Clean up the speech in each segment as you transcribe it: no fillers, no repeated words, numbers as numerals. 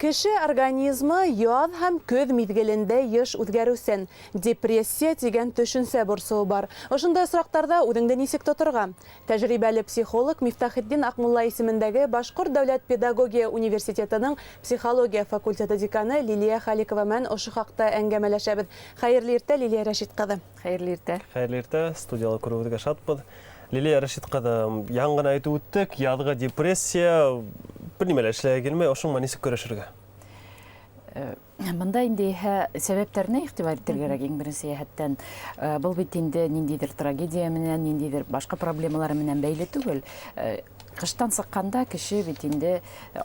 Кеше организмы яҙ һәм көҙ миҙгелендә йыш үҙгәреүсән, депрессия тигән төшөнсә борсоуы бар. Ошондай осраҡтарҙа үҙеңде нисек тоторға? Тәжрибәле психолог Мифтахетдин Аҡмулла исемендәге Башҡорт дәүләт педагогия университетының психология факультеты деканы Лилия Халикова менән ошо хаҡта әңгәмәләшәбеҙ. Хәйерле иртә, Лилия Рәшит ҡыҙы. Хәйерле иртә. Хәйерле иртә, студияла күреүегеҙгә шатбыҙ. Лилия Рәшит ҡыҙы, яңғына әйтеп үттек, яҙғы депрессия, бер нимә лә эшләгә килмәй, ошоңа нисек көрәшергә? Мында инде сәбәптәренә иғтибар итергә кәрәк. Иң беренсе йәһәттән был бит инде ниндидер трагедия менән, ниндидер башка проблемалар менән бәйле түгел. Кыштан сыҡҡанда кеше бит инде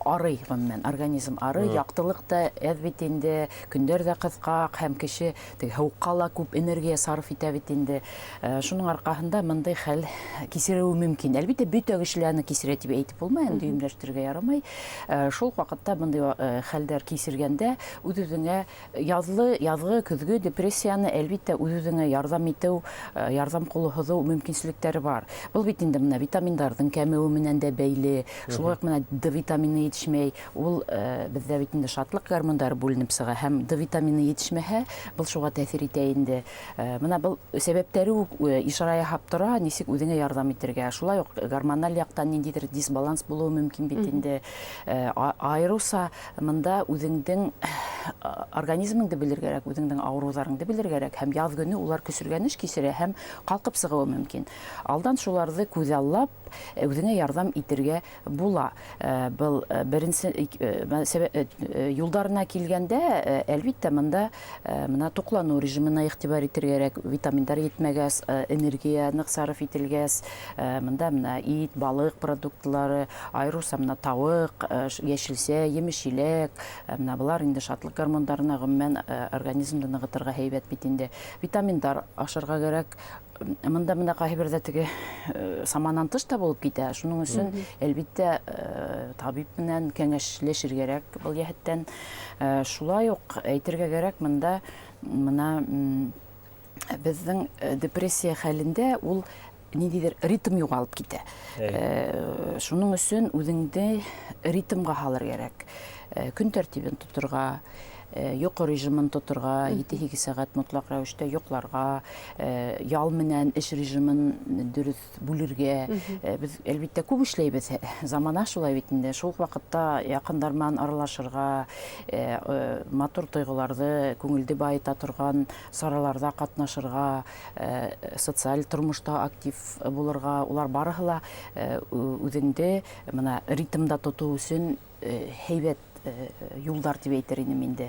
арый, гомумән организм арый, яҡтылыҡ та әҙ бит инде, көндәр ҙә ҡыҫҡа, һәм кеше һыуыҡҡа ла күп энергия сарыф итә бит инде. Шуның арҡаһында мындай хәл кисереүе мөмкин. Әлбиттә, бөтә кешеләрне кисерә тип әйтеп булмай, дөйөмләштергә ярамай. Шул ваҡытта бындай хәлдәр кисергәндә үҙ-үҙеңә яҙғы, көҙгө депрессияны әлбиттә үҙ-үҙеңә ярҙам итеү, ярҙам ҡулы һуҙыу мөмкинселектәре бар. Был бит инде мына витаминдарҙың кәмеүе менән дә бәйле. Шулай уҡ менә D витамины етешмәй, ул беҙҙә бит инде шатлыҡ гормондары бүленеп сыға, һәм D витамины етешмәһә, был шуға тәьҫир итә инде. Мына был сәбәптәре үк ишара яһап тора, нисек үҙеңә ярҙам итергә. Шулай уҡ гормональ яҡтан ниндәйҙер дисбаланс булыуы мөмкин бит инде. Айырыуса мында үҙеңдең организмыңды белергәрәк, үҙеңдең ауырыуҙарыңды белергәрәк, һәм яҙ көнө улар көсөргәнеш кисерә һәм ҡалҡып сығыуы мөмкин. Алдан шуларҙы күҙаллап, үҙеңә ярҙам итергә була. Был беренсе юлдарына килгәндә, әлбиттә, мында мына туҡланыу режимына иғтибар итергәрәк, витаминдар етмәгәс, энергия ныҡ сарыф ителгәс, мында ит, балыҡ продуктлары, айырыуса тауыҡ, йәшелсә, емеш-еләк, былар инде шатлык гормондарына гомумән организмды нығытырға һәйбәт бит инде. Витаминдар ашарға кәрәк. Мында ҡайһы берҙә теге саманан тыш та булып китә. Шуның өсөн әлбиттә табип менән кәңәшләшергә кәрәк был йәһәттән. Шулай уҡ әйтергә кәрәк, мында беҙҙең депрессия хәлендә ул ниндәйҙер ритм юғалып китә. Шуның өсөн үҙеңде ритмға һалыр кәрәк. Көн тәртибен тоторға, йоҡо режимын тоторға, 7-8 сәғәт мотлаҡ рәүештә йоҡларға, ял менән эш режимын дөрөҫ бүлергә. Беҙ әлбиттә күп эшләйбеҙ. Замана шулай бит инде. Шул ваҡытта яҡындар менән аралашырға, матур тойғоларҙы, күңелде байыта торған сараларҙа ҡатнашырға, социаль тормошта актив булырға, улар барыһы ла үҙеңде ритмда тотоу өсөн һәйбәт юлдар тип әйтер инем инде.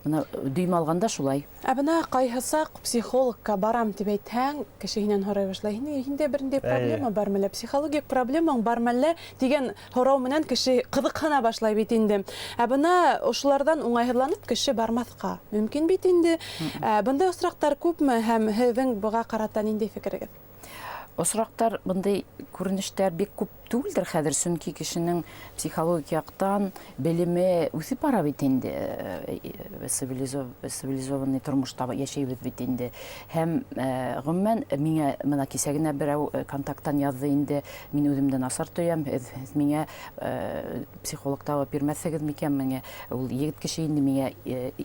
Дөйөм алғанда шулай. Бына ҡайһы саҡ психологка барам тип әйтһәң, кеше һинән һорай башлай, һиндә берендәй проблема бармы әллә, психологик проблемаң бармы әллә дигән һорау менән кеше ҡыҙыҡһына башлай бит инде. Бына ошоларҙан уңайһыҙланып кеше бармаҫҡа мөмкин бит инде. Бындай осраҡтар күпме һәм һеҙҙең быға ҡарата ниндәй фекерегеҙ? Осраҡтар, бындай күренештәр бик күп түгелдер хәҙер, сөнки кешенең психологик яҡтан белеме үҫеп бара бит инде. Цивилизованный тормошта йәшәйбеҙ бит инде. Һәм ғөмүмән миңә мына кисә генә берәү контакттан яҙҙы инде, мин үҙемде насар тоям, һеҙ миңә психолог табып бирмәҫһегеҙ микән, миңә ул егет кеше инде, миңә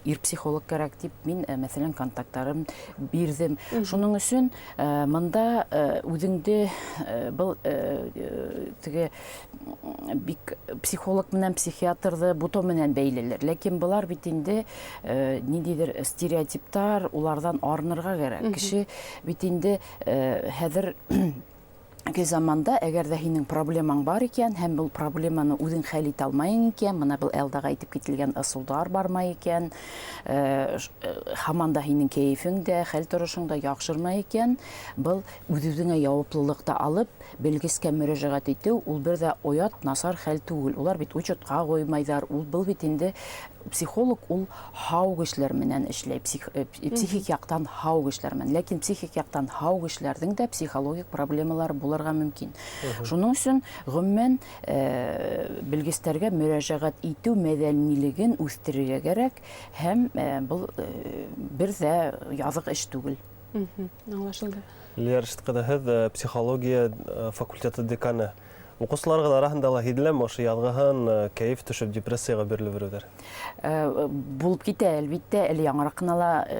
ир психолог кәрәк дип, мин мәҫәлән контакттарым бирҙем. Шуның өсөн мында үҙеңде был теге бик психолог менән психиатрҙы бутау менән бәйлелер. Ләкин былар бит инде ниндәйҙер стереотиптар, уларҙан арынырға кәрәк. Кеше бит инде хәҙер заманда, әгәр ҙә һинең проблемаң бар икән, һәм был проблеманы үҙең хәл итә алмайың икән, мына был алдағы әйтеп кителгән ысулдар бармай икән, һаман да һинең кәйефең дә, хәл торошоң да яҡшырмай икән, был үҙ-үҙеңә яуаплылыҡты алып, белгескә мөрәжәғәт итеү, ул бер ҙә оят, насар хәл түгел. Улар бит учетҡа ҡуймайҙар. Был бит инде психолог, ул һау кешеләр менән эшләй, психик яҡтан һау кешеләр менән. Ләкин психик яҡтан һау кешеләрҙең дә психологик проблемалары булырға мөмкин. Шуның өсөн ғөмүмән белгестәргә мөрәжәғәт итеү мәҙәнилеген үҫтерергә кәрәк, һәм был бер ҙә яҙыҡ эш түгел. Аңлашылды. Лилия Рәшит ҡыҙы, һеҙ психология факультеты деканы Укучыларга да арасында ла хидлем ошо язгахан кайф төшүп депрессияга берилип берүүдер. Булып китә, әлбиттә, әле яңарак кына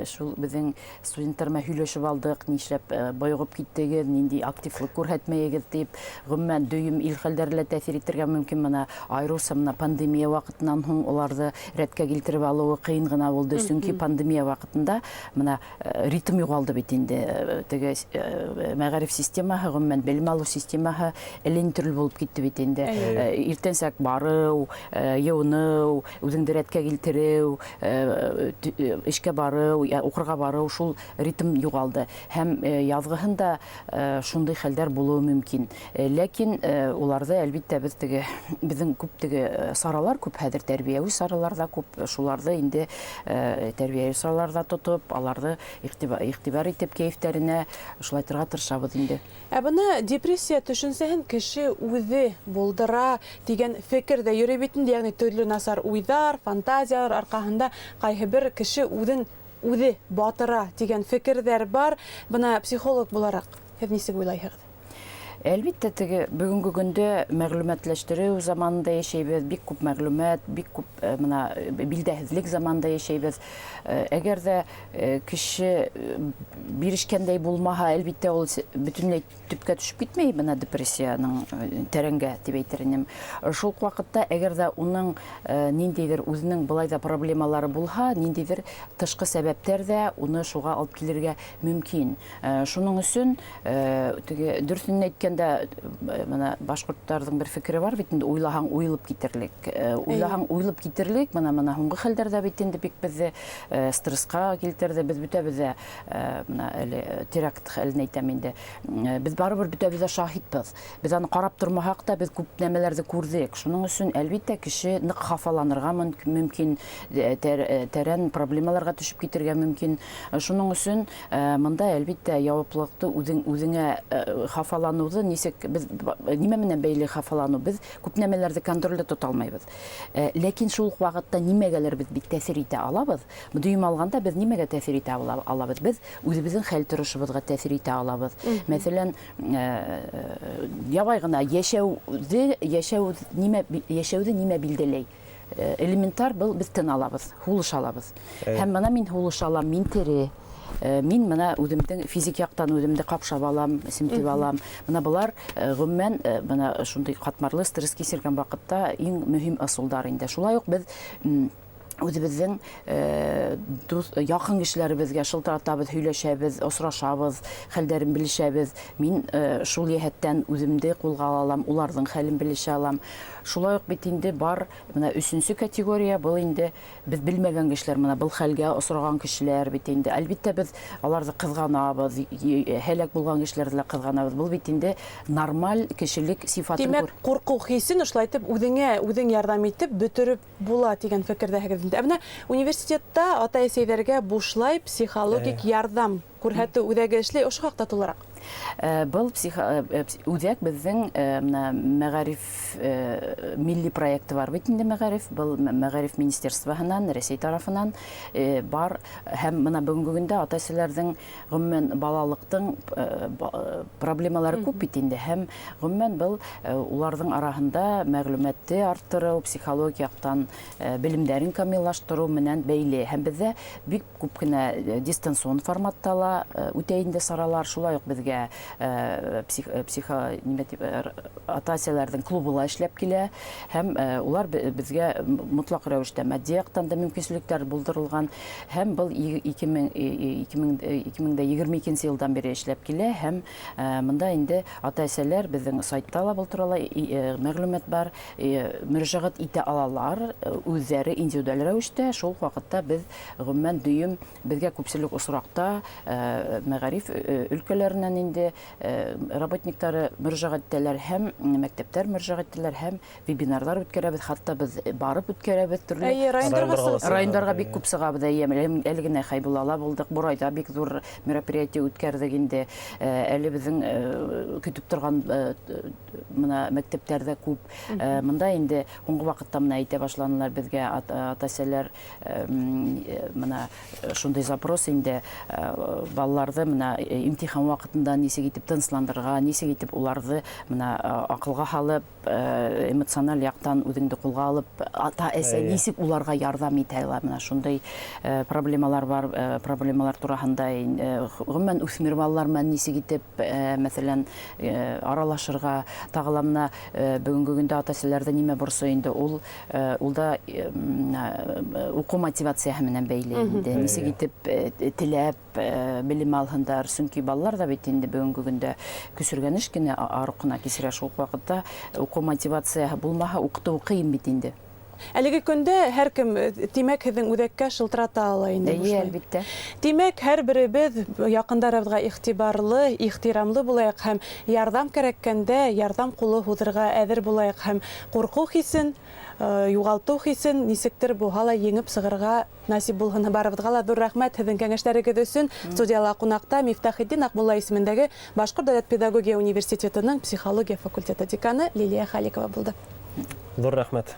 шул безнең студенттар менән һөйләшеп алдык, нишләп бойыгып киттегез, нинди активлык күрһәтмәегез дип, гомумән дөйем ил хәлләренә тәэсир итәргә мөмкин. Менә айрылса менә пандемия вакытыннан һуң уларны рәткә килтереп алуы кыен гына булды, чөнки пандемия вакытында менә ритм югалды бит инде. Теге мәгариф системаһы, гомумән белем алу системаһы әллә төрле булып китте бит инде. Иртәнсәк бару, йыуыну, үзеңне рәткә килтерү, эшкә бару, укырга бару, шул ритм югалды. Һәм язгыһын да шундый хәлләр булуы мөмкин. Ләкин уларда әлбиттә безнең күп теге саралар күп, хәзер тәрбияви саралар да күп, шуларда инде тәрбияви саралар да тотып, аларны игътибар итеп кәефтәренә шулай торырга тырышабыз инде. Ә бына депрессия төшенсәһен кеше үзе булдыра дигән фекер дә йөри бит инде, ягъни төрле насар уйдар, фантазиялар аркаһында кайһы бер кеше үзе батыра дигән фекерҙәр бар. Бына психолог буларак һеҙ нисек уйлайһығыҙ? Әлбиттә, теге бүгенге көндә мәгълүматлаштырыу заманында яшәйбез, бик күп мәгълүмат, бик күп мына билдәһеҙлек заманында яшәйбез. Әгәр дә кеше бирешкәндәй булмаһа, әлбиттә, ул бөтөнләй төпкә төшөп китмәй, бына депрессияның тәрәнгә дип әйтермен. Шул вакытта, әгәр дә уның ниндидер үзенең былай да проблемалары булһа, ниндидер тышкы сәбәптәр дә уны шуга алып килергә мөмкин. Шуның өсөн теге дөресен әйткәндә, менә башкортларның бер фикере бар бит инде, уйлаһаң уйлып китерлек. Уйлаһаң уйлып китерлек, менә һуңгы хәлдәрдә бит инде бик безне стресска килтерде. Без бөтәбез менә әле теракт хәлен әйтәм инде. Без барыбер бөтәбез шаһитбез. Без аны карап тормаһак та, без күп нәмәләрне күрдек. Шуның өсөн әлбиттә кеше нык хафаланырга мөмкин, тәрән проблемаларга төшеп китергә мөмкин. Шуның өсөн монда әлбиттә яуаплылыкты үзеңә хафалануды нисек без нимә менән бәйле хафалану, без күп нәмәләрне контрольдә тота алмыйбыз. Ләкин шул вакытта нимәгәлер без бик тәэсир итә алабыз. Дөйем алганда без нимәгә тәэсир итә алабыз? Без үзебезнең хәл торышыбызга тәэсир итә алабыз. Мәсәлән, ябай гына яшәүде нимә билдәләй? Элементар был без тын алабыз, һулыш алабыз. Һәм менә мин һулыш алам, мин тере. Мин менә үземнең физик яктан үземне капшап алам, симтеп алам. Менә булар гомумән менә шундый катмарлы стресс кисергән вакытта иң мөһим ысулдар инде. Шулай ук без үзебезнең якын кешеләребезгә шылтыратабыз, һөйләшәбез, осрашабыз, хәлдәрен белешәбез. Мин шул яһәттән үземне кулга алам, уларның хәлен белешә алам. Шулай ук бит инде бар менә 3нче категория, бу инде без белмәгән кешеләр, менә бу хәлгә осраган кешеләр бит инде. Әлбиттә без аларны кызганабыз, һәлак булган кешеләрне кызганабыз. Бу бит инде нормаль кешелек сифатын. Димәк, курку хисен ушлайтып үҙеңә ярдәм итеп бөтөрүп була дигән фекердәһегеҙ инде. Менә университетта ата-әсәйҙәргә бушлай психологик ярдәм күрһәтү үҙәге эшләй, ошо хаҡта тулыраҡ. Был үзәк безнең мәгариф милли проекты бар бит инде. Был мәгариф министерствоһынан, Рәсәй тарафынан бар. Һәм менә бүгенге көндә ата-әсәләрнең гомумән балалыктың проблемалары күп бит инде. Һәм гомумән был уларның араһында мәгълүматты арттыру, психологик яктан белемдәрен камиллаштыру менән бәйле. Һәм бездә бик күп кенә дистанцион форматта ла үтә инде саралар. Шулай ук безгә ата-әсәләрнең клубы эшләп килә. Һәм улар безгә мотлак рәвештә матди яктан да мөмкинлекләр булдырылган. Һәм был 2022 елдан бери эшләп килә. Һәм монда инде ата-әсәләр безнең сайтта ла булдырыла мәгълүмат бар, мөрәҗәгать итә алалар үзләре индивидуаль рәвештә. Шул вакытта без гомумән дөйем безгә күпселек осракта мәгариф өлкәләреннән инде работниктары мөрәҗәгать итәләр, һәм мәктәптәр мөрәҗәгать итәләр, һәм вебинарлар үткәрәбез, хатта без барып үткәрәбез төрле районнарга бик күп сыгабыз. Әле генә Хайбуллала булдык, Бурайда бик зур мероприятие үткәрдек инде. Әле безнең көтүп торган менә мәктәптәрдә күп. Монда инде һуңгы вакытта менә әйтә башланалар безгә ата-әсәләр менә шундый запрос инде балаларны менә имтихан вакытында алдында нисек итеп тынысландырырга, нисек итеп уларны мына акылга салып, эмоциональ яктан үҙеңде ҡулға алып, ата-әсә нисек уларга ярдәм итә ала, мына шундай проблемалар бар, проблемалар тураһында гомумән үҫмер балалар менән нисек итеп, мәсәлән, аралашырга, тагыламна бүгенге көндә ата-әсәләрдә нимә борсой инде, ул да уку мотивацияһы менән бәйле инде. Нисек итеп теләп белем алһындар, сөнки балалар да бит инде бүгенге көндә көсөргәнеш кенә арыҡына кисерә, шул ваҡытта уку мотивацияһы булмаһа, уҡытыу ҡыйын бит инде. Әлеге көндә һәр кем тимәк һеҙҙең үҙәккә шылтырата ала инде. Әлбиттә. Тимәк, һәр беребеҙ яҡындарыбыҙға иғтибарлы, ихтирамлы булайыҡ һәм ярҙам кәрәккәндә ярҙам ҡулы һуҙырға әҙер булайыҡ һәм ҡурҡыу хисен, юғалтыу хисен нисектер булһа ла еңеп сығырға насип булһын. Барыбыҙға ла ҙур рәхмәт һеҙҙең кәңәштәрегеҙ өсөн. Студияла ҡунаҡта Мифтахетдин Аҡмулла исемендәге Башҡорт дәүләт педагогия университетының психология факультеты деканы Лилиә Халикова булды. Ҙур рәхмәт.